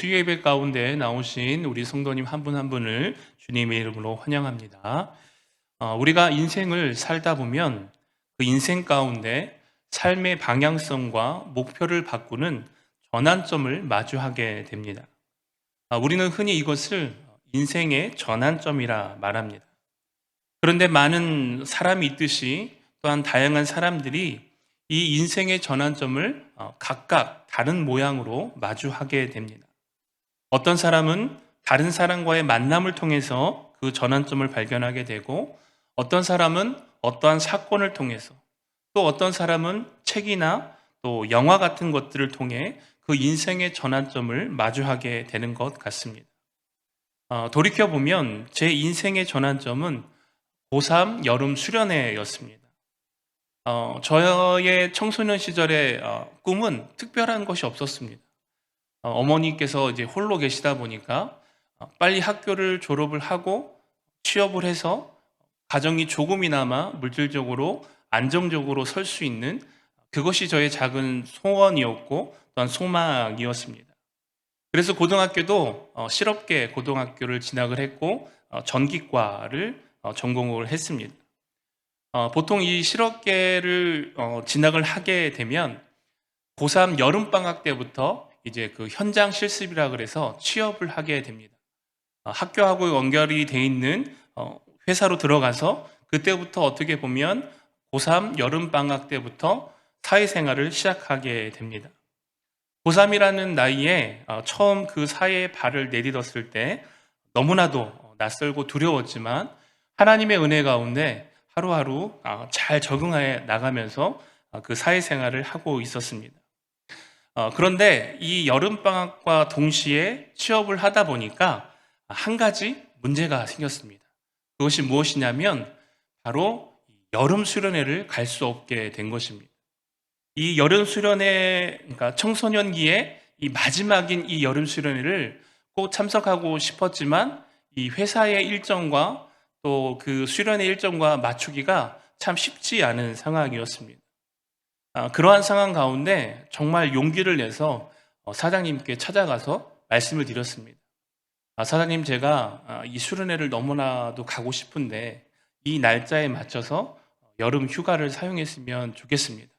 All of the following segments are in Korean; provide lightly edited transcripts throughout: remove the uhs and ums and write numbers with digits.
수요 예배 가운데 나오신 우리 성도님 한 분 한 분을 주님의 이름으로 환영합니다. 우리가 인생을 살다 보면 그 인생 가운데 삶의 방향성과 목표를 바꾸는 전환점을 마주하게 됩니다. 우리는 흔히 이것을 인생의 전환점이라 말합니다. 그런데 많은 사람이 있듯이 또한 다양한 사람들이 이 인생의 전환점을 각각 다른 모양으로 마주하게 됩니다. 어떤 사람은 다른 사람과의 만남을 통해서 그 전환점을 발견하게 되고, 어떤 사람은 어떠한 사건을 통해서, 또 어떤 사람은 책이나 또 영화 같은 것들을 통해 그 인생의 전환점을 마주하게 되는 것 같습니다. 돌이켜보면 제 인생의 전환점은 고3 여름 수련회였습니다. 저의 청소년 시절의 꿈은 특별한 것이 없었습니다. 어머니께서 이제 홀로 계시다 보니까 빨리 학교를 졸업을 하고 취업을 해서 가정이 조금이나마 물질적으로 안정적으로 설 수 있는, 그것이 저의 작은 소원이었고 또한 소망이었습니다. 그래서 고등학교도 실업계 고등학교를 진학을 했고 전기과를 전공을 했습니다. 보통 이 실업계를 진학을 하게 되면 고3 여름방학 때부터 이제 그 현장 실습이라 그래서 취업을 하게 됩니다. 학교하고 연결이 돼 있는 회사로 들어가서 그때부터 어떻게 보면 고3 여름방학 때부터 사회생활을 시작하게 됩니다. 고3이라는 나이에 처음 그 사회에 발을 내딛었을 때 너무나도 낯설고 두려웠지만 하나님의 은혜 가운데 하루하루 잘 적응해 나가면서 그 사회생활을 하고 있었습니다. 그런데 이 여름방학과 동시에 취업을 하다 보니까 한 가지 문제가 생겼습니다. 그것이 무엇이냐면 바로 여름 수련회를 갈 수 없게 된 것입니다. 이 여름 수련회, 그러니까 청소년기에 이 마지막인 이 여름 수련회를 꼭 참석하고 싶었지만 이 회사의 일정과 또 그 수련회 일정과 맞추기가 참 쉽지 않은 상황이었습니다. 그러한 상황 가운데 정말 용기를 내서 사장님께 찾아가서 말씀을 드렸습니다. 사장님, 제가 이 수련회를 너무나도 가고 싶은데 이 날짜에 맞춰서 여름 휴가를 사용했으면 좋겠습니다.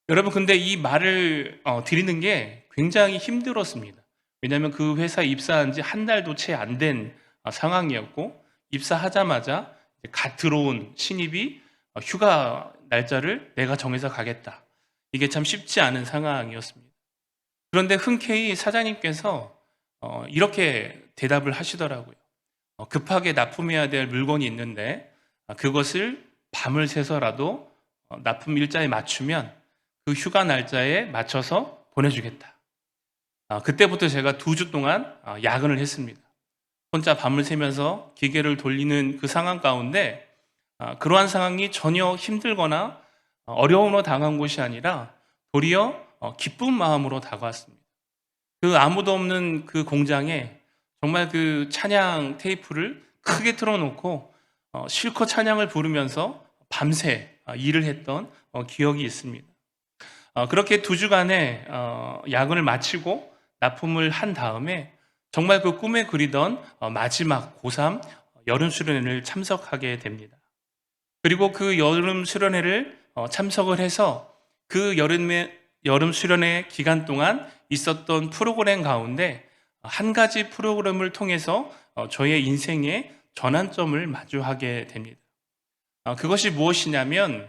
여러분, 근데 이 말을 드리는 게 굉장히 힘들었습니다. 왜냐하면 그 회사에 입사한 지 한 달도 채 안 된 상황이었고, 입사하자마자 갓 들어온 신입이 휴가 날짜를 내가 정해서 가겠다. 이게 참 쉽지 않은 상황이었습니다. 그런데 흔쾌히 사장님께서 이렇게 대답을 하시더라고요. 급하게 납품해야 될 물건이 있는데 그것을 밤을 새서라도 납품 일자에 맞추면 그 휴가 날짜에 맞춰서 보내주겠다. 그때부터 제가 2주 동안 야근을 했습니다. 혼자 밤을 새면서 기계를 돌리는 그 상황 가운데 그러한 상황이 전혀 힘들거나 어려움으로 당한 것이 아니라 도리어 기쁜 마음으로 다가왔습니다. 그 아무도 없는 그 공장에 정말 그 찬양 테이프를 크게 틀어놓고 실컷 찬양을 부르면서 밤새 일을 했던 기억이 있습니다. 그렇게 2주간의 야근을 마치고 납품을 한 다음에 정말 그 꿈에 그리던 마지막 고3 여름 수련회를 참석하게 됩니다. 그리고 그 여름 수련회를 참석을 해서 그 여름 수련회 기간 동안 있었던 프로그램 가운데 한 가지 프로그램을 통해서 저의 인생의 전환점을 마주하게 됩니다. 그것이 무엇이냐면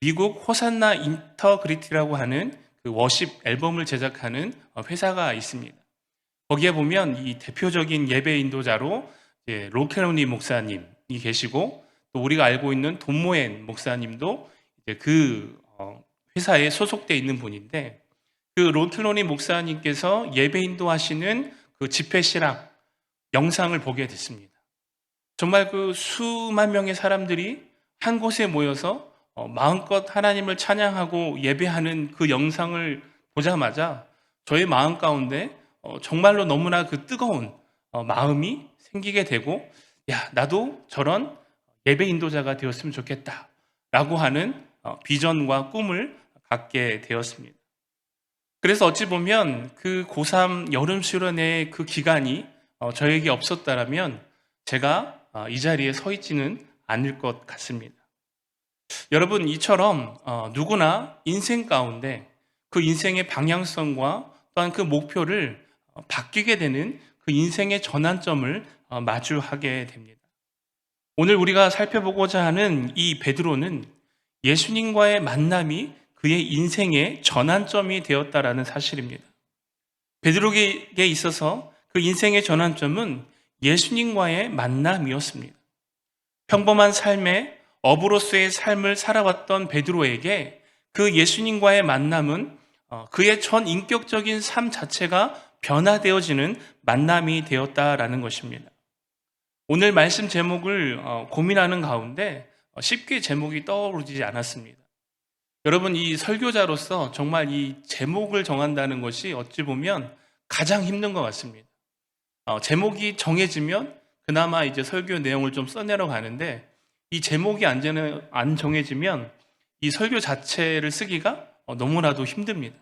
미국 호산나 인터그리티라고 하는 그 워십 앨범을 제작하는 회사가 있습니다. 거기에 보면 이 대표적인 예배 인도자로 로케로니 목사님이 계시고, 또 우리가 알고 있는 돈모엔 목사님도 이제 그 회사에 소속되어 있는 분인데, 그 로케로니 목사님께서 예배 인도하시는 그 집회 실황 영상을 보게 됐습니다. 정말 그 수만 명의 사람들이 한 곳에 모여서 마음껏 하나님을 찬양하고 예배하는 그 영상을 보자마자 저의 마음 가운데 정말로 너무나 그 뜨거운 마음이 생기게 되고, 야, 나도 저런 예배 인도자가 되었으면 좋겠다 라고 하는 비전과 꿈을 갖게 되었습니다. 그래서 어찌 보면 그 고3 여름 수련회 그 기간이 저에게 없었다라면 제가 이 자리에 서 있지는 않을 것 같습니다. 여러분, 이처럼 누구나 인생 가운데 그 인생의 방향성과 또한 그 목표를 바뀌게 되는 그 인생의 전환점을 마주하게 됩니다. 오늘 우리가 살펴보고자 하는 이 베드로는 예수님과의 만남이 그의 인생의 전환점이 되었다라는 사실입니다. 베드로에게 있어서 그 인생의 전환점은 예수님과의 만남이었습니다. 평범한 삶에 어부로서의 삶을 살아왔던 베드로에게 그 예수님과의 만남은 그의 전 인격적인 삶 자체가 변화되어지는 만남이 되었다라는 것입니다. 오늘 말씀 제목을 고민하는 가운데 쉽게 제목이 떠오르지 않았습니다. 여러분, 이 설교자로서 정말 이 제목을 정한다는 것이 어찌 보면 가장 힘든 것 같습니다. 제목이 정해지면 그나마 이제 설교 내용을 좀 써내려 가는데, 이 제목이 안 정해지면 이 설교 자체를 쓰기가 너무나도 힘듭니다.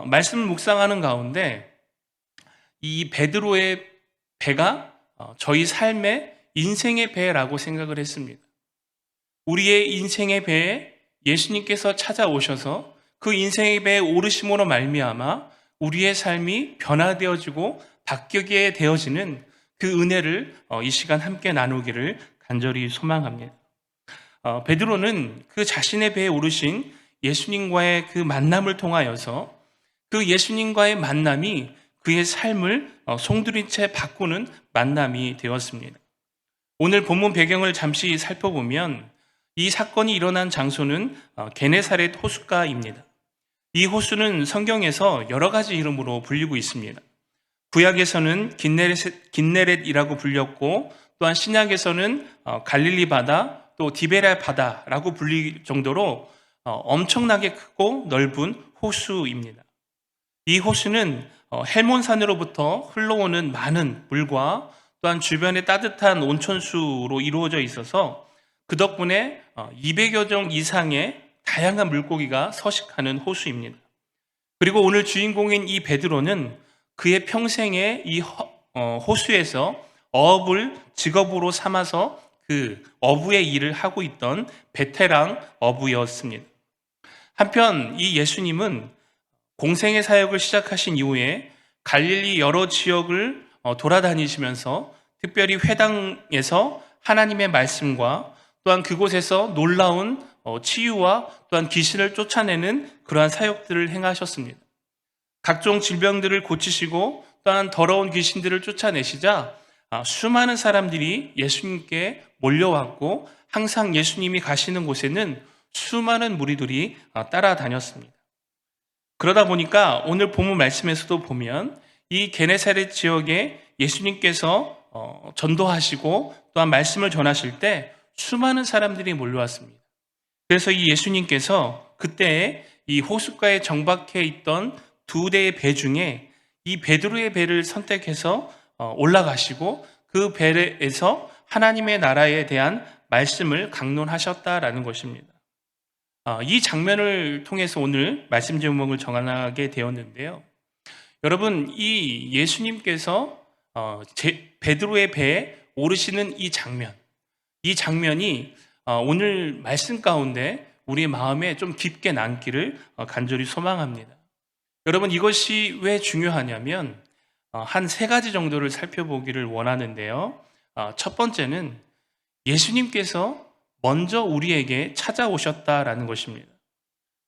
말씀을 묵상하는 가운데 이 베드로의 배가 저희 삶의 인생의 배라고 생각을 했습니다. 우리의 인생의 배에 예수님께서 찾아오셔서 그 인생의 배에 오르심으로 말미암아 우리의 삶이 변화되어지고 바뀌게 되어지는 그 은혜를 이 시간 함께 나누기를 간절히 소망합니다. 베드로는 그 자신의 배에 오르신 예수님과의 그 만남을 통하여서 그 예수님과의 만남이 그의 삶을 송두리째 바꾸는 만남이 되었습니다. 오늘 본문 배경을 잠시 살펴보면 이 사건이 일어난 장소는 게네사렛 호숫가입니다. 이 호수는 성경에서 여러 가지 이름으로 불리고 있습니다. 구약에서는 긴네렛이라고 불렸고, 또한 신약에서는 갈릴리 바다, 또 디베랴 바다라고 불릴 정도로 엄청나게 크고 넓은 호수입니다. 이 호수는 헬몬산으로부터 흘러오는 많은 물과 또한 주변의 따뜻한 온천수로 이루어져 있어서 그 덕분에 200여 종 이상의 다양한 물고기가 서식하는 호수입니다. 그리고 오늘 주인공인 이 베드로는 그의 평생에 이 호수에서 어업을 직업으로 삼아서 그 어부의 일을 하고 있던 베테랑 어부였습니다. 한편 이 예수님은 공생의 사역을 시작하신 이후에 갈릴리 여러 지역을 돌아다니시면서 특별히 회당에서 하나님의 말씀과 또한 그곳에서 놀라운 치유와 또한 귀신을 쫓아내는 그러한 사역들을 행하셨습니다. 각종 질병들을 고치시고 또한 더러운 귀신들을 쫓아내시자 수많은 사람들이 예수님께 몰려왔고, 항상 예수님이 가시는 곳에는 수많은 무리들이 따라다녔습니다. 그러다 보니까 오늘 본문 말씀에서도 보면 이 게네사렛 지역에 예수님께서 전도하시고 또한 말씀을 전하실 때 수많은 사람들이 몰려왔습니다. 그래서 이 예수님께서 그때 이 호숫가에 정박해 있던 두 대의 배 중에 이 베드로의 배를 선택해서 올라가시고 그 배에서 하나님의 나라에 대한 말씀을 강론하셨다라는 것입니다. 이 장면을 통해서 오늘 말씀 제목을 정하게 되었는데요. 여러분, 이 예수님께서 베드로의 배에 오르시는 이 장면이 오늘 말씀 가운데 우리의 마음에 좀 깊게 남기를 간절히 소망합니다. 여러분, 이것이 왜 중요하냐면 한 세 가지 정도를 살펴보기를 원하는데요. 첫 번째는 예수님께서 먼저 우리에게 찾아오셨다라는 것입니다.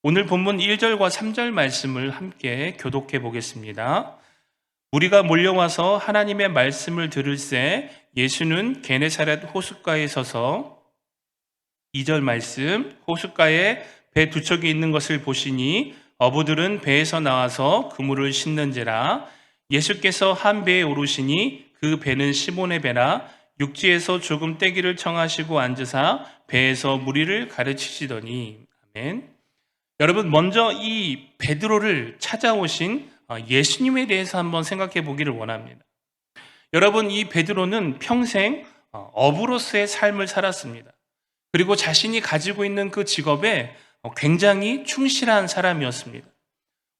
오늘 본문 1절과 3절 말씀을 함께 교독해 보겠습니다. 우리가 몰려와서 하나님의 말씀을 들을새 예수는 게네사렛 호숫가에 서서 2절 말씀, 호숫가에 배 두 척이 있는 것을 보시니 어부들은 배에서 나와서 그물을 싣는지라. 예수께서 한 배에 오르시니 그 배는 시몬의 배라. 육지에서 조금 떼기를 청하시고 앉으사 배에서 무리를 가르치시더니. 아멘. 여러분, 먼저 이 베드로를 찾아오신 예수님에 대해서 한번 생각해 보기를 원합니다. 여러분, 이 베드로는 평생 어부로서의 삶을 살았습니다. 그리고 자신이 가지고 있는 그 직업에 굉장히 충실한 사람이었습니다.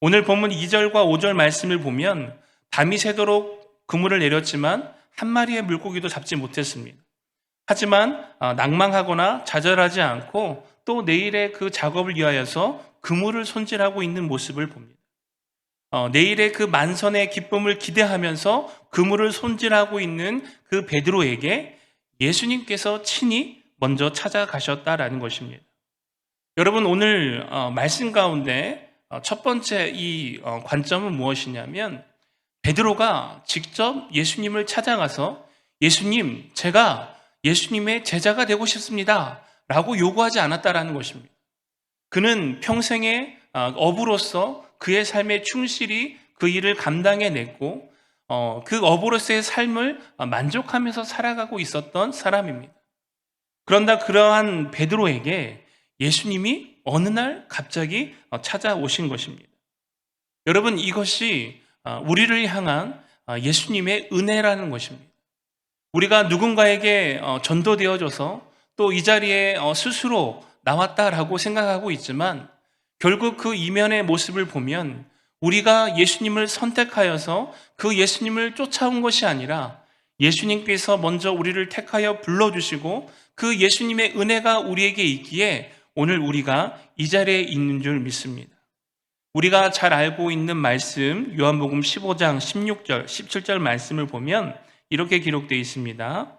오늘 본문 2절과 5절 말씀을 보면 밤이 새도록 그물을 내렸지만 한 마리의 물고기도 잡지 못했습니다. 하지만 낭망하거나 좌절하지 않고 또 내일의 그 작업을 위하여서 그물을 손질하고 있는 모습을 봅니다. 내일의 그 만선의 기쁨을 기대하면서 그물을 손질하고 있는 그 베드로에게 예수님께서 친히 먼저 찾아가셨다라는 것입니다. 여러분, 오늘 말씀 가운데 첫 번째 이 관점은 무엇이냐면, 베드로가 직접 예수님을 찾아가서 예수님, 제가 예수님의 제자가 되고 싶습니다 라고 요구하지 않았다라는 것입니다. 그는 평생의 어부로서 그의 삶에 충실히 그 일을 감당해냈고 그 어부로서의 삶을 만족하면서 살아가고 있었던 사람입니다. 그런데 그러한 베드로에게 예수님이 어느 날 갑자기 찾아오신 것입니다. 여러분, 이것이 우리를 향한 예수님의 은혜라는 것입니다. 우리가 누군가에게 전도되어져서 또 이 자리에 스스로 나왔다라고 생각하고 있지만 결국 그 이면의 모습을 보면 우리가 예수님을 선택하여서 그 예수님을 쫓아온 것이 아니라 예수님께서 먼저 우리를 택하여 불러주시고 그 예수님의 은혜가 우리에게 있기에 오늘 우리가 이 자리에 있는 줄 믿습니다. 우리가 잘 알고 있는 말씀 요한복음 15장 16절, 17절 말씀을 보면 이렇게 기록되어 있습니다.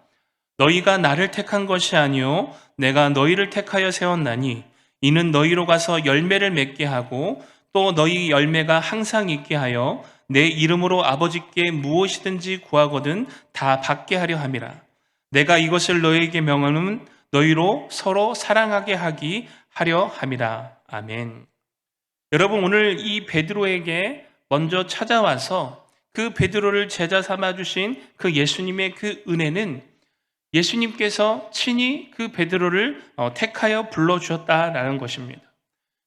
너희가 나를 택한 것이 아니요 내가 너희를 택하여 세웠나니 이는 너희로 가서 열매를 맺게 하고 또 너희 열매가 항상 있게 하여 내 이름으로 아버지께 무엇이든지 구하거든 다 받게 하려 함이라. 내가 이것을 너희에게 명하는 너희로 서로 사랑하게 하려 함이라. 아멘. 여러분, 오늘 이 베드로에게 먼저 찾아와서 그 베드로를 제자 삼아 주신 그 예수님의 그 은혜는 예수님께서 친히 그 베드로를 택하여 불러주셨다라는 것입니다.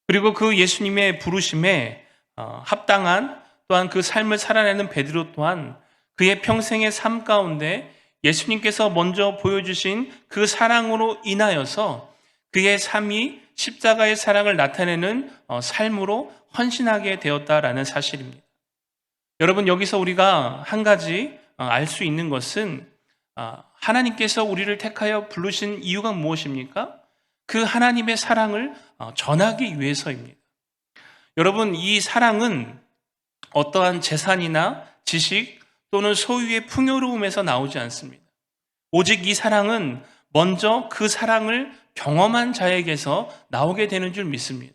그리고 그 예수님의 부르심에 합당한 또한 그 삶을 살아내는 베드로 또한 그의 평생의 삶 가운데 예수님께서 먼저 보여주신 그 사랑으로 인하여서 그의 삶이 십자가의 사랑을 나타내는 삶으로 헌신하게 되었다라는 사실입니다. 여러분, 여기서 우리가 한 가지 알 수 있는 것은 하나님께서 우리를 택하여 부르신 이유가 무엇입니까? 그 하나님의 사랑을 전하기 위해서입니다. 여러분, 이 사랑은 어떠한 재산이나 지식 또는 소유의 풍요로움에서 나오지 않습니다. 오직 이 사랑은 먼저 그 사랑을 경험한 자에게서 나오게 되는 줄 믿습니다.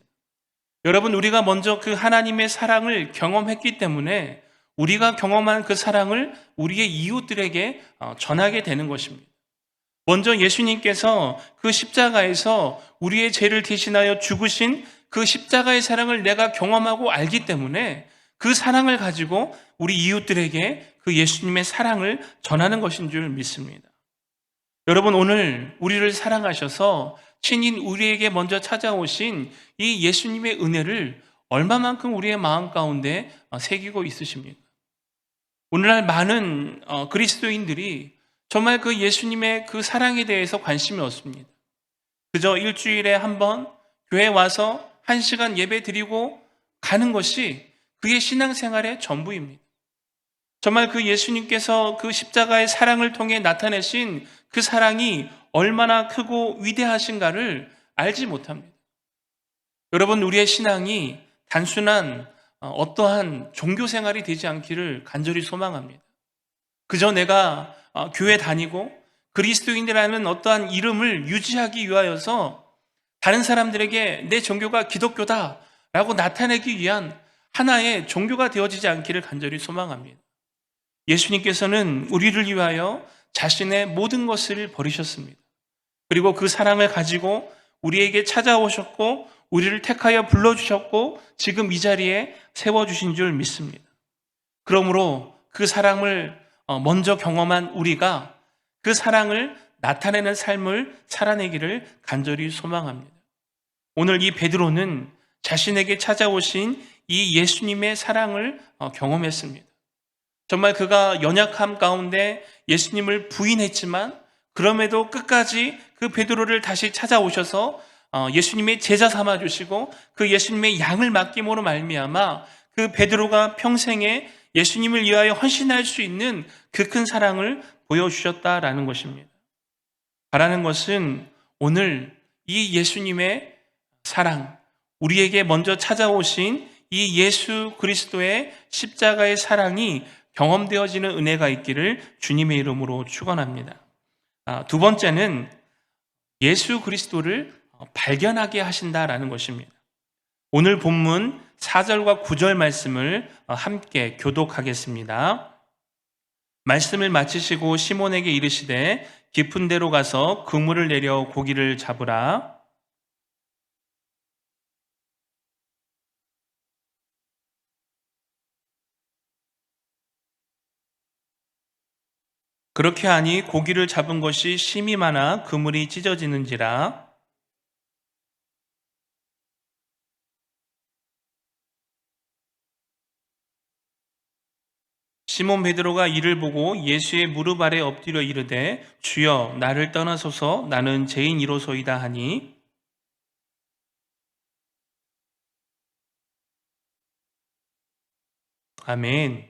여러분, 우리가 먼저 그 하나님의 사랑을 경험했기 때문에 우리가 경험한 그 사랑을 우리의 이웃들에게 전하게 되는 것입니다. 먼저 예수님께서 그 십자가에서 우리의 죄를 대신하여 죽으신 그 십자가의 사랑을 내가 경험하고 알기 때문에 그 사랑을 가지고 우리 이웃들에게 그 예수님의 사랑을 전하는 것인 줄 믿습니다. 여러분, 오늘 우리를 사랑하셔서 친히 우리에게 먼저 찾아오신 이 예수님의 은혜를 얼마만큼 우리의 마음 가운데 새기고 있으십니까? 오늘날 많은 그리스도인들이 정말 그 예수님의 그 사랑에 대해서 관심이 없습니다. 그저 일주일에 한 번 교회 와서 1시간 예배 드리고 가는 것이 그의 신앙생활의 전부입니다. 정말 그 예수님께서 그 십자가의 사랑을 통해 나타내신 그 사랑이 얼마나 크고 위대하신가를 알지 못합니다. 여러분, 우리의 신앙이 단순한 어떠한 종교생활이 되지 않기를 간절히 소망합니다. 그저 내가 교회 다니고 그리스도인이라는 어떠한 이름을 유지하기 위하여서 다른 사람들에게 내 종교가 기독교다라고 나타내기 위한 하나의 종교가 되어지지 않기를 간절히 소망합니다. 예수님께서는 우리를 위하여 자신의 모든 것을 버리셨습니다. 그리고 그 사랑을 가지고 우리에게 찾아오셨고 우리를 택하여 불러주셨고 지금 이 자리에 세워주신 줄 믿습니다. 그러므로 그 사랑을 먼저 경험한 우리가 그 사랑을 나타내는 삶을 살아내기를 간절히 소망합니다. 오늘 이 베드로는 자신에게 찾아오신 이 예수님의 사랑을 경험했습니다. 정말 그가 연약함 가운데 예수님을 부인했지만 그럼에도 끝까지 그 베드로를 다시 찾아오셔서 예수님의 제자 삼아 주시고 그 예수님의 양을 맡김으로 말미암아 그 베드로가 평생에 예수님을 위하여 헌신할 수 있는 그 큰 사랑을 보여주셨다라는 것입니다. 바라는 것은 오늘 이 예수님의 사랑, 우리에게 먼저 찾아오신 이 예수 그리스도의 십자가의 사랑이 경험되어지는 은혜가 있기를 주님의 이름으로 축원합니다. 두 번째는 예수 그리스도를 발견하게 하신다라는 것입니다. 오늘 본문 4절과 9절 말씀을 함께 교독하겠습니다. 말씀을 마치시고 시몬에게 이르시되 깊은 데로 가서 그물을 내려 고기를 잡으라. 그렇게 하니 고기를 잡은 것이 심이 많아 그물이 찢어지는지라. 시몬 베드로가 이를 보고 예수의 무릎 아래 엎드려 이르되 주여 나를 떠나소서 나는 죄인이로소이다 하니 아멘.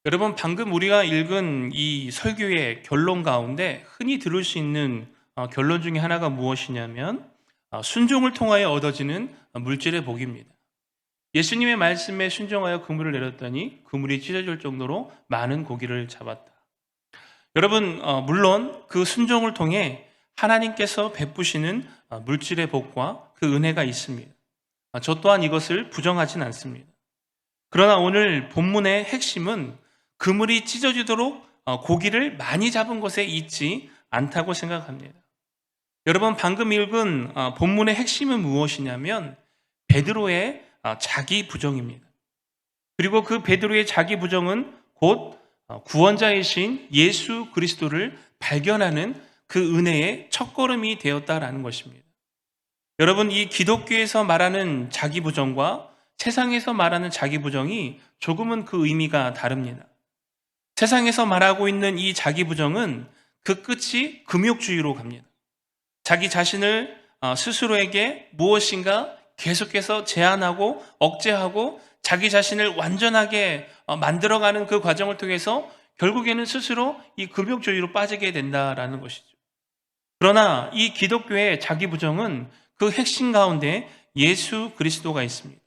여러분 방금 우리가 읽은 이 설교의 결론 가운데 흔히 들을 수 있는 결론 중에 하나가 무엇이냐면 순종을 통하여 얻어지는 물질의 복입니다. 예수님의 말씀에 순종하여 그물을 내렸더니 그물이 찢어질 정도로 많은 고기를 잡았다. 여러분 물론 그 순종을 통해 하나님께서 베푸시는 물질의 복과 그 은혜가 있습니다. 저 또한 이것을 부정하진 않습니다. 그러나 오늘 본문의 핵심은 그물이 찢어지도록 고기를 많이 잡은 것에 있지 않다고 생각합니다. 여러분 방금 읽은 본문의 핵심은 무엇이냐면 베드로의 자기 부정입니다. 그리고 그 베드로의 자기 부정은 곧 구원자이신 예수 그리스도를 발견하는 그 은혜의 첫걸음이 되었다라는 것입니다. 여러분 이 기독교에서 말하는 자기 부정과 세상에서 말하는 자기 부정이 조금은 그 의미가 다릅니다. 세상에서 말하고 있는 이 자기 부정은 그 끝이 금욕주의로 갑니다. 자기 자신을 스스로에게 무엇인가 계속해서 제한하고 억제하고 자기 자신을 완전하게 만들어가는 그 과정을 통해서 결국에는 스스로 이 금욕주의로 빠지게 된다라는 것이죠. 그러나 이 기독교의 자기 부정은 그 핵심 가운데 예수 그리스도가 있습니다.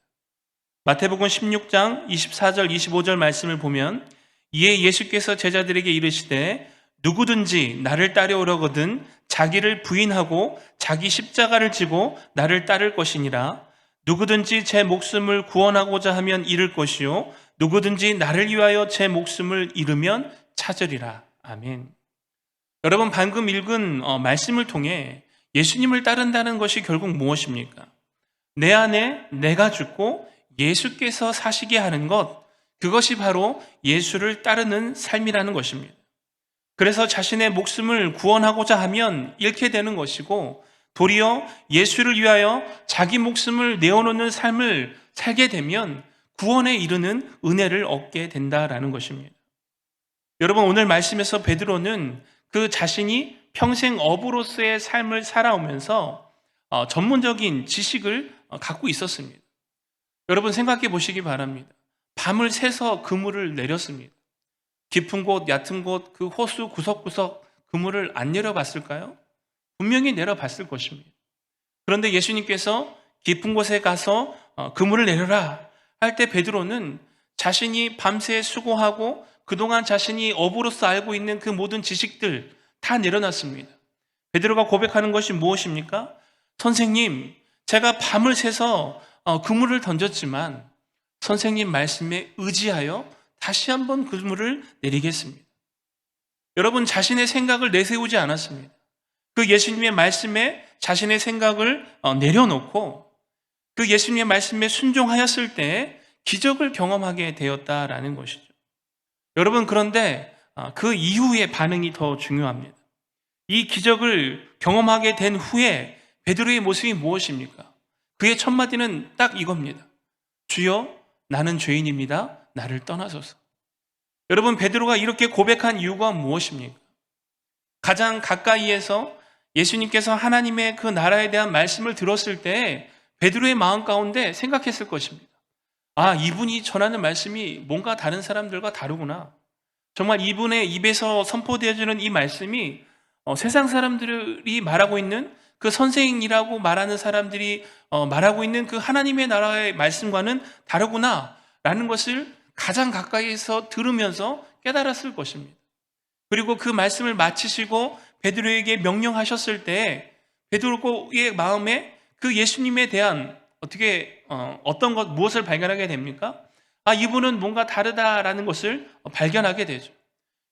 마태복음 16장 24절 25절 말씀을 보면 이에 예수께서 제자들에게 이르시되 누구든지 나를 따르려거든 자기를 부인하고 자기 십자가를 지고 나를 따를 것이니라. 누구든지 제 목숨을 구원하고자 하면 잃을 것이요 누구든지 나를 위하여 제 목숨을 잃으면 찾으리라. 아멘. 여러분 방금 읽은 말씀을 통해 예수님을 따른다는 것이 결국 무엇입니까? 내 안에 내가 죽고 예수께서 사시게 하는 것, 그것이 바로 예수를 따르는 삶이라는 것입니다. 그래서 자신의 목숨을 구원하고자 하면 잃게 되는 것이고 도리어 예수를 위하여 자기 목숨을 내어놓는 삶을 살게 되면 구원에 이르는 은혜를 얻게 된다라는 것입니다. 여러분 오늘 말씀에서 베드로는 그 자신이 평생 어부로서의 삶을 살아오면서 전문적인 지식을 갖고 있었습니다. 여러분 생각해 보시기 바랍니다. 밤을 새서 그물을 내렸습니다. 깊은 곳, 얕은 곳, 그 호수 구석구석 그물을 안 내려봤을까요? 분명히 내려봤을 것입니다. 그런데 예수님께서 깊은 곳에 가서 그물을 내려라 할 때 베드로는 자신이 밤새 수고하고 그동안 자신이 어부로서 알고 있는 그 모든 지식들 다 내려놨습니다. 베드로가 고백하는 것이 무엇입니까? 선생님, 제가 밤을 새서 그물을 던졌지만 선생님 말씀에 의지하여 다시 한번 그물을 내리겠습니다. 여러분 자신의 생각을 내세우지 않았습니다. 그 예수님의 말씀에 자신의 생각을 내려놓고 그 예수님의 말씀에 순종하였을 때 기적을 경험하게 되었다라는 것이죠. 여러분 그런데 그 이후의 반응이 더 중요합니다. 이 기적을 경험하게 된 후에 베드로의 모습이 무엇입니까? 그의 첫 마디는 딱 이겁니다. 주여 나는 죄인입니다. 나를 떠나소서. 여러분 베드로가 이렇게 고백한 이유가 무엇입니까? 가장 가까이에서 예수님께서 하나님의 그 나라에 대한 말씀을 들었을 때 베드로의 마음 가운데 생각했을 것입니다. 이분이 전하는 말씀이 뭔가 다른 사람들과 다르구나. 정말 이분의 입에서 선포되어지는 이 말씀이 세상 사람들이 말하고 있는 그 선생이라고 말하는 사람들이 말하고 있는 그 하나님의 나라의 말씀과는 다르구나 라는 것을 가장 가까이에서 들으면서 깨달았을 것입니다. 그리고 그 말씀을 마치시고 베드로에게 명령하셨을 때 베드로의 마음에 그 예수님에 대한 어떤 것, 무엇을 발견하게 됩니까? 이분은 뭔가 다르다라는 것을 발견하게 되죠.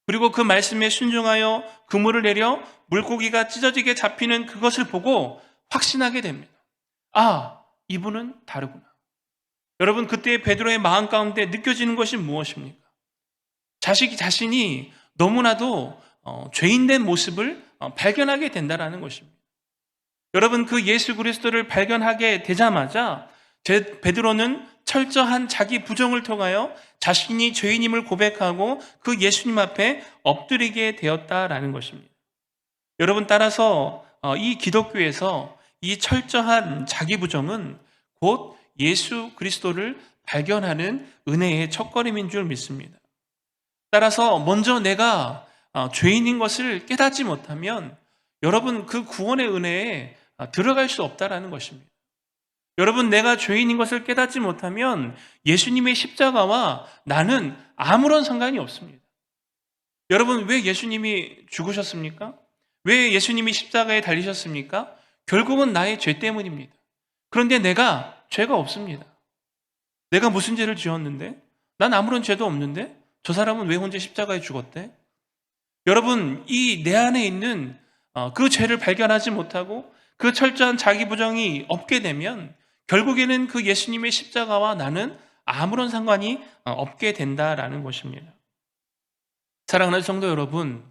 그리고 그 말씀에 순종하여 그물을 내려 물고기가 찢어지게 잡히는 그것을 보고 확신하게 됩니다. 이분은 다르구나. 여러분, 그때 베드로의 마음 가운데 느껴지는 것이 무엇입니까? 자신이 너무나도 죄인된 모습을 발견하게 된다는 것입니다. 여러분, 그 예수 그리스도를 발견하게 되자마자 베드로는 철저한 자기 부정을 통하여 자신이 죄인임을 고백하고 그 예수님 앞에 엎드리게 되었다라는 것입니다. 여러분, 따라서 이 기독교에서 이 철저한 자기 부정은 곧 예수 그리스도를 발견하는 은혜의 첫걸음인 줄 믿습니다. 따라서 먼저 내가 죄인인 것을 깨닫지 못하면 여러분, 그 구원의 은혜에 들어갈 수 없다라는 것입니다. 여러분, 내가 죄인인 것을 깨닫지 못하면 예수님의 십자가와 나는 아무런 상관이 없습니다. 여러분, 왜 예수님이 죽으셨습니까? 왜 예수님이 십자가에 달리셨습니까? 결국은 나의 죄 때문입니다. 그런데 내가 죄가 없습니다. 내가 무슨 죄를 지었는데? 난 아무런 죄도 없는데? 저 사람은 왜 혼자 십자가에 죽었대? 여러분, 이 내 안에 있는 그 죄를 발견하지 못하고 그 철저한 자기 부정이 없게 되면 결국에는 그 예수님의 십자가와 나는 아무런 상관이 없게 된다라는 것입니다. 사랑하는 성도 여러분,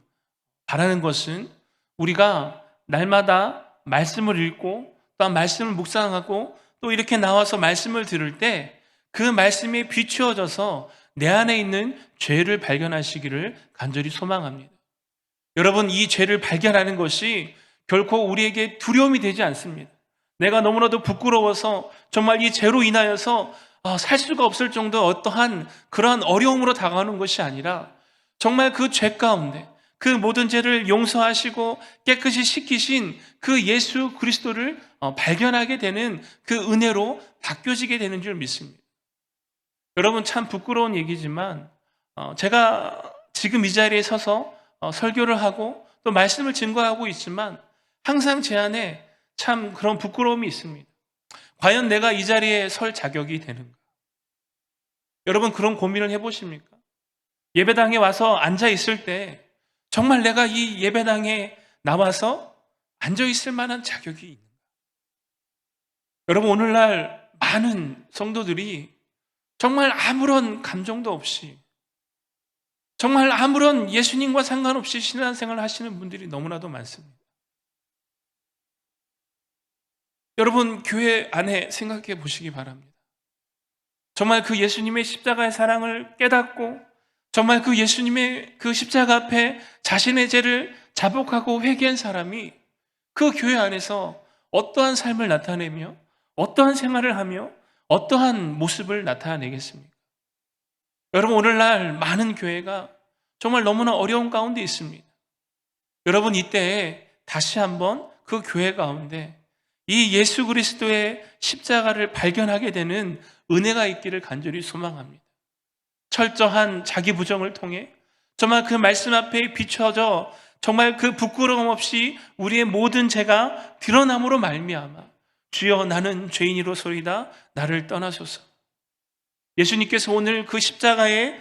바라는 것은 우리가 날마다 말씀을 읽고 또한 말씀을 묵상하고 또 이렇게 나와서 말씀을 들을 때 그 말씀에 비추어져서 내 안에 있는 죄를 발견하시기를 간절히 소망합니다. 여러분, 이 죄를 발견하는 것이 결코 우리에게 두려움이 되지 않습니다. 내가 너무나도 부끄러워서 정말 이 죄로 인하여서 살 수가 없을 정도 어떠한 그러한 어려움으로 다가오는 것이 아니라 정말 그 죄 가운데 그 모든 죄를 용서하시고 깨끗이 씻기신 그 예수 그리스도를 발견하게 되는 그 은혜로 바뀌어지게 되는 줄 믿습니다. 여러분, 참 부끄러운 얘기지만 제가 지금 이 자리에 서서 설교를 하고 또 말씀을 증거하고 있지만 항상 제 안에 참 그런 부끄러움이 있습니다. 과연 내가 이 자리에 설 자격이 되는가? 여러분, 그런 고민을 해보십니까? 예배당에 와서 앉아 있을 때 정말 내가 이 예배당에 나와서 앉아 있을 만한 자격이 있는가? 여러분, 오늘날 많은 성도들이 정말 아무런 감정도 없이 정말 아무런 예수님과 상관없이 신앙생활을 하시는 분들이 너무나도 많습니다. 여러분, 교회 안에 생각해 보시기 바랍니다. 정말 그 예수님의 십자가의 사랑을 깨닫고 정말 그 예수님의 그 십자가 앞에 자신의 죄를 자복하고 회개한 사람이 그 교회 안에서 어떠한 삶을 나타내며 어떠한 생활을 하며 어떠한 모습을 나타내겠습니까? 여러분, 오늘날 많은 교회가 정말 너무나 어려운 가운데 있습니다. 여러분, 이때에 다시 한번 그 교회 가운데 이 예수 그리스도의 십자가를 발견하게 되는 은혜가 있기를 간절히 소망합니다. 철저한 자기 부정을 통해 정말 그 말씀 앞에 비춰져 정말 그 부끄러움 없이 우리의 모든 죄가 드러남으로 말미암아 주여 나는 죄인이로소이다 나를 떠나소서. 예수님께서 오늘 그 십자가의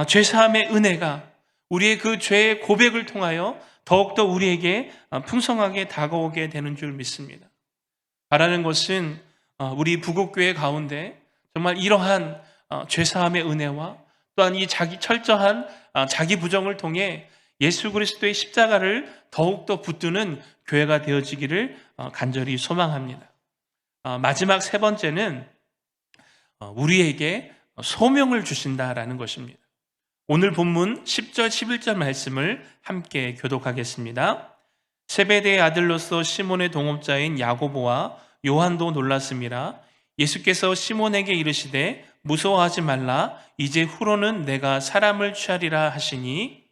죄사함의 은혜가 우리의 그 죄의 고백을 통하여 더욱더 우리에게 풍성하게 다가오게 되는 줄 믿습니다. 바라는 것은 우리 부국교회 가운데 정말 이러한 죄사함의 은혜와 또한 이 철저한 자기 부정을 통해 예수 그리스도의 십자가를 더욱더 붙드는 교회가 되어지기를 간절히 소망합니다. 마지막 세 번째는 우리에게 소명을 주신다라는 것입니다. 오늘 본문 10절 11절 말씀을 함께 교독하겠습니다. 세베대의 아들로서 시몬의 동업자인 야고보와 요한도 놀랐음이라. 예수께서 시몬에게 이르시되 무서워하지 말라. 이제 후로는 내가 사람을 취하리라 하시니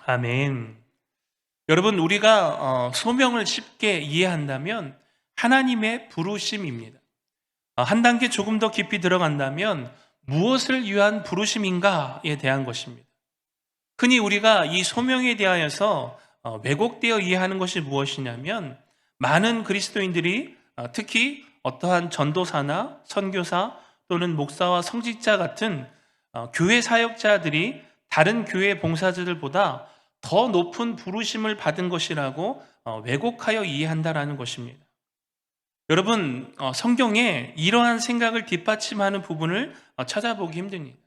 아멘. 여러분, 우리가 소명을 쉽게 이해한다면 하나님의 부르심입니다. 한 단계 조금 더 깊이 들어간다면 무엇을 위한 부르심인가에 대한 것입니다. 흔히 우리가 이 소명에 대하여서 왜곡되어 이해하는 것이 무엇이냐면, 많은 그리스도인들이 특히 어떠한 전도사나 선교사 또는 목사와 성직자 같은 교회 사역자들이 다른 교회 봉사자들보다 더 높은 부르심을 받은 것이라고 왜곡하여 이해한다라는 것입니다. 여러분, 성경에 이러한 생각을 뒷받침하는 부분을 찾아보기 힘듭니다.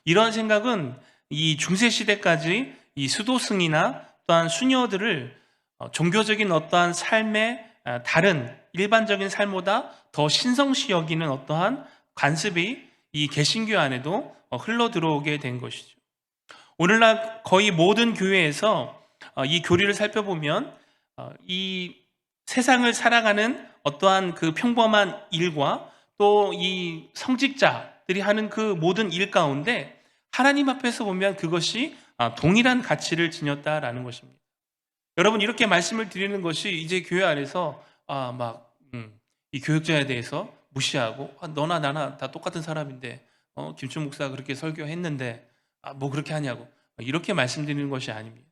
이러한 생각은 이 중세시대까지 이 수도승이나 또한 수녀들을 종교적인 어떠한 삶의 다른 일반적인 삶보다 더 신성시 여기는 어떠한 관습이 이 개신교 안에도 흘러 들어오게 된 것이죠. 오늘날 거의 모든 교회에서 이 교리를 살펴보면 이 세상을 살아가는 어떠한 그 평범한 일과 또 이 성직자들이 하는 그 모든 일 가운데 하나님 앞에서 보면 그것이 동일한 가치를 지녔다라는 것입니다. 여러분, 이렇게 말씀을 드리는 것이 이제 교회 안에서 이 교육자에 대해서 무시하고 너나 나나 다 똑같은 사람인데 김춘 목사가 그렇게 설교했는데 뭐 그렇게 하냐고 이렇게 말씀드리는 것이 아닙니다.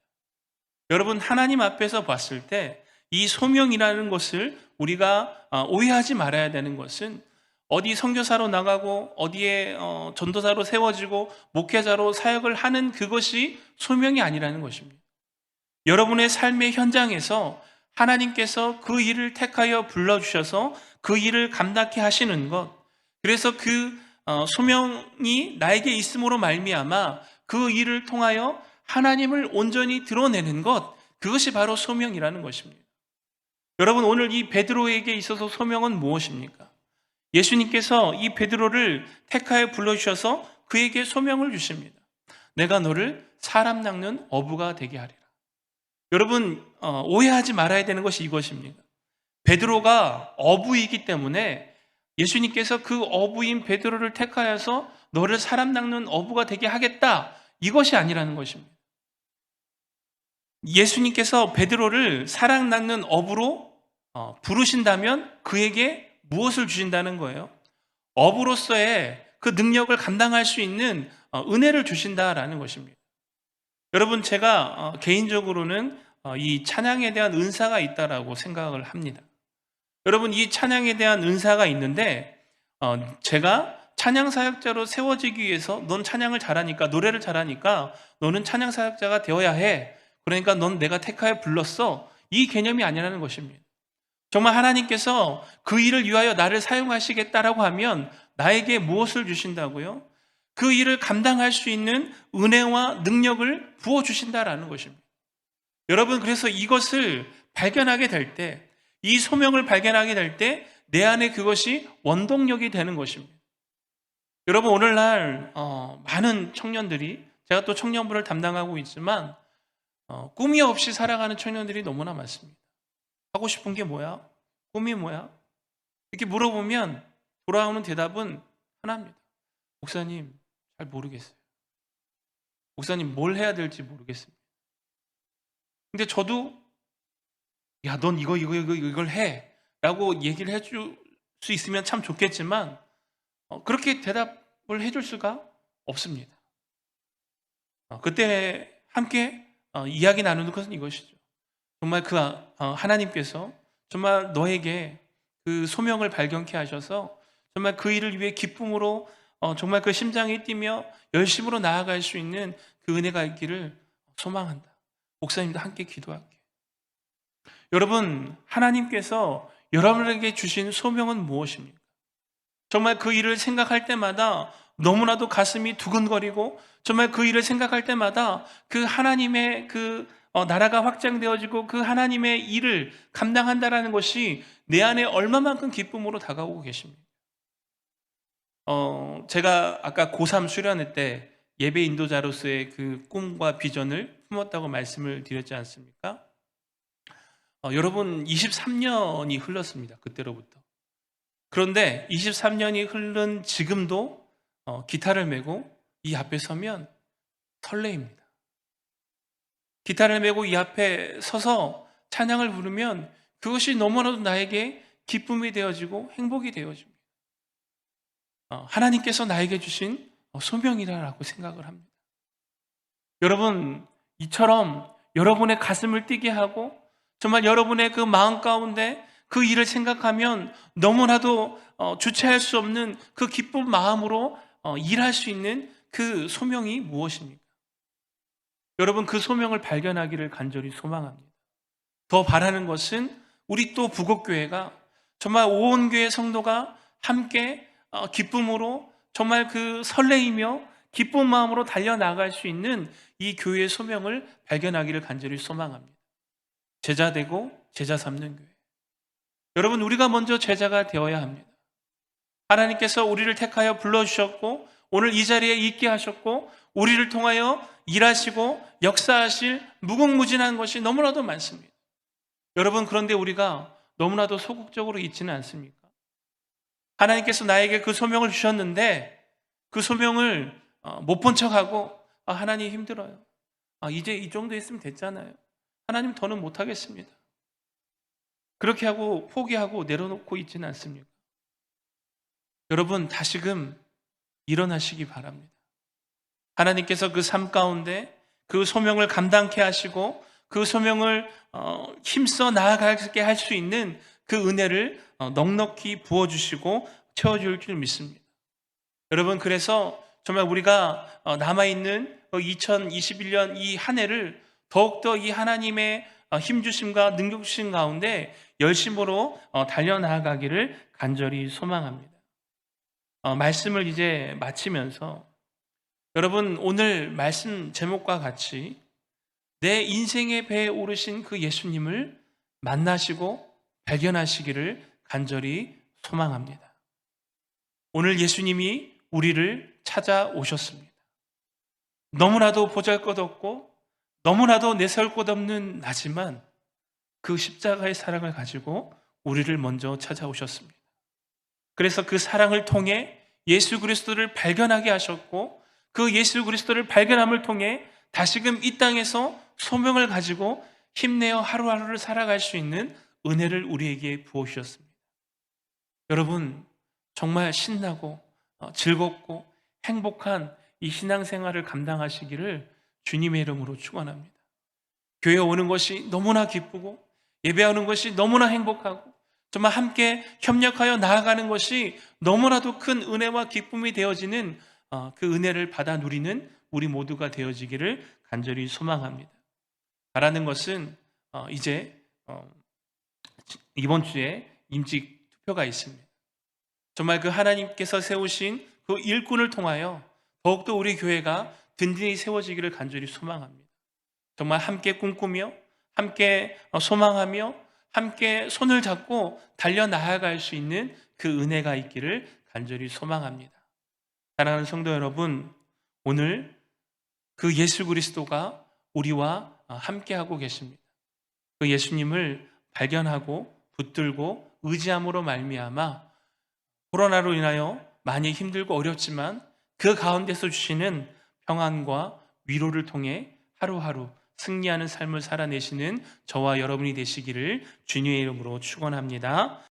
여러분, 하나님 앞에서 봤을 때 이 소명이라는 것을 우리가 오해하지 말아야 되는 것은 어디 선교사로 나가고 어디에 전도사로 세워지고 목회자로 사역을 하는 그것이 소명이 아니라는 것입니다. 여러분의 삶의 현장에서 하나님께서 그 일을 택하여 불러주셔서 그 일을 감당케 하시는 것, 그래서 그 소명이 나에게 있음으로 말미암아 그 일을 통하여 하나님을 온전히 드러내는 것, 그것이 바로 소명이라는 것입니다. 여러분, 오늘 이 베드로에게 있어서 소명은 무엇입니까? 예수님께서 이 베드로를 택하여 불러주셔서 그에게 소명을 주십니다. 내가 너를 사람 낚는 어부가 되게 하리라. 여러분, 오해하지 말아야 되는 것이 이것입니다. 베드로가 어부이기 때문에 예수님께서 그 어부인 베드로를 택하여서 너를 사람 낚는 어부가 되게 하겠다, 이것이 아니라는 것입니다. 예수님께서 베드로를 사람 낚는 어부로 부르신다면 그에게 무엇을 주신다는 거예요? 어부로서의 그 능력을 감당할 수 있는 은혜를 주신다라는 것입니다. 여러분, 제가 개인적으로는 이 찬양에 대한 은사가 있다라고 생각을 합니다. 여러분, 이 찬양에 대한 은사가 있는데 제가 찬양 사역자로 세워지기 위해서 넌 찬양을 잘하니까, 노래를 잘하니까 너는 찬양 사역자가 되어야 해, 그러니까 넌 내가 택하여 불렀어, 이 개념이 아니라는 것입니다. 정말 하나님께서 그 일을 위하여 나를 사용하시겠다라고 하면 나에게 무엇을 주신다고요? 그 일을 감당할 수 있는 은혜와 능력을 부어주신다라는 것입니다. 여러분, 그래서 이것을 발견하게 될 때, 이 소명을 발견하게 될 때 내 안에 그것이 원동력이 되는 것입니다. 여러분, 오늘날 많은 청년들이, 제가 또 청년부를 담당하고 있지만 꿈이 없이 살아가는 청년들이 너무나 많습니다. 하고 싶은 게 뭐야? 꿈이 뭐야? 이렇게 물어보면 돌아오는 대답은 하나입니다. 목사님, 잘 모르겠어요. 목사님, 뭘 해야 될지 모르겠습니다. 근데 저도 야, 넌 이걸 해 라고 얘기를 해줄 수 있으면 참 좋겠지만 그렇게 대답을 해줄 수가 없습니다. 그때 함께 이야기 나누는 것은 이것이죠. 정말 그 하나님께서 정말 너에게 그 소명을 발견케 하셔서 정말 그 일을 위해 기쁨으로 정말 그 심장이 뛰며 열심으로 나아갈 수 있는 그 은혜가 있기를 소망한다. 목사님도 함께 기도할게요. 여러분, 하나님께서 여러분에게 주신 소명은 무엇입니까? 정말 그 일을 생각할 때마다 너무나도 가슴이 두근거리고, 정말 그 일을 생각할 때마다 그 하나님의 그 나라가 확장되어지고 그 하나님의 일을 감당한다라는 것이 내 안에 얼마만큼 기쁨으로 다가오고 계십니까? 제가 아까 고3 수련회 때 예배 인도자로서의 그 꿈과 비전을 품었다고 말씀을 드렸지 않습니까? 여러분 23년이 흘렀습니다. 그때로부터. 그런데 23년이 흐른 지금도 기타를 메고 이 앞에 서면 설레입니다. 기타를 메고 이 앞에 서서 찬양을 부르면 그것이 너무나도 나에게 기쁨이 되어지고 행복이 되어집니다. 하나님께서 나에게 주신 소명이라고 생각을 합니다. 여러분, 이처럼 여러분의 가슴을 뛰게 하고 정말 여러분의 그 마음 가운데 그 일을 생각하면 너무나도 주체할 수 없는 그 기쁜 마음으로 일할 수 있는 그 소명이 무엇입니까? 여러분, 그 소명을 발견하기를 간절히 소망합니다. 더 바라는 것은 우리 또 부곡교회가 정말 온 교회 성도가 함께 기쁨으로 정말 그 설레이며 기쁜 마음으로 달려나갈 수 있는 이 교회의 소명을 발견하기를 간절히 소망합니다. 제자 되고 제자 삼는 교회. 여러분, 우리가 먼저 제자가 되어야 합니다. 하나님께서 우리를 택하여 불러주셨고 오늘 이 자리에 있게 하셨고 우리를 통하여 일하시고 역사하실 무궁무진한 것이 너무나도 많습니다. 여러분, 그런데 우리가 너무나도 소극적으로 있지는 않습니까? 하나님께서 나에게 그 소명을 주셨는데 그 소명을 못 본 척하고 하나님 힘들어요. 이제 이 정도 했으면 됐잖아요. 하나님 더는 못하겠습니다. 그렇게 하고 포기하고 내려놓고 있지는 않습니까? 여러분, 다시금 일어나시기 바랍니다. 하나님께서 그 삶 가운데 그 소명을 감당케 하시고 그 소명을 힘써 나아가게 할 수 있는 그 은혜를 넉넉히 부어주시고 채워줄 줄 믿습니다. 여러분, 그래서 정말 우리가 남아있는 2021년 이 한 해를 더욱더 이 하나님의 힘주심과 능력주심 가운데 열심으로 달려나가기를 간절히 소망합니다. 말씀을 이제 마치면서 여러분, 오늘 말씀 제목과 같이 내 인생의 배에 오르신 그 예수님을 만나시고 발견하시기를 간절히 소망합니다. 오늘 예수님이 우리를 찾아오셨습니다. 너무나도 보잘것없고 너무나도 내세울 것 없는 나지만 그 십자가의 사랑을 가지고 우리를 먼저 찾아오셨습니다. 그래서 그 사랑을 통해 예수 그리스도를 발견하게 하셨고 그 예수 그리스도를 발견함을 통해 다시금 이 땅에서 소명을 가지고 힘내어 하루하루를 살아갈 수 있는 은혜를 우리에게 부어주셨습니다. 여러분, 정말 신나고 즐겁고 행복한 이 신앙생활을 감당하시기를 주님의 이름으로 축원합니다. 교회에 오는 것이 너무나 기쁘고 예배하는 것이 너무나 행복하고 정말 함께 협력하여 나아가는 것이 너무나도 큰 은혜와 기쁨이 되어지는 그 은혜를 받아 누리는 우리 모두가 되어지기를 간절히 소망합니다. 바라는 것은 이제 이번 주에 임직 투표가 있습니다. 정말 그 하나님께서 세우신 그 일꾼을 통하여 더욱더 우리 교회가 든든히 세워지기를 간절히 소망합니다. 정말 함께 꿈꾸며 함께 소망하며 함께 손을 잡고 달려나아갈 수 있는 그 은혜가 있기를 간절히 소망합니다. 사랑하는 성도 여러분, 오늘 그 예수 그리스도가 우리와 함께하고 계십니다. 그 예수님을 발견하고 붙들고 의지함으로 말미암아 코로나로 인하여 많이 힘들고 어렵지만 그 가운데서 주시는 평안과 위로를 통해 하루하루 승리하는 삶을 살아내시는 저와 여러분이 되시기를 주님의 이름으로 축원합니다.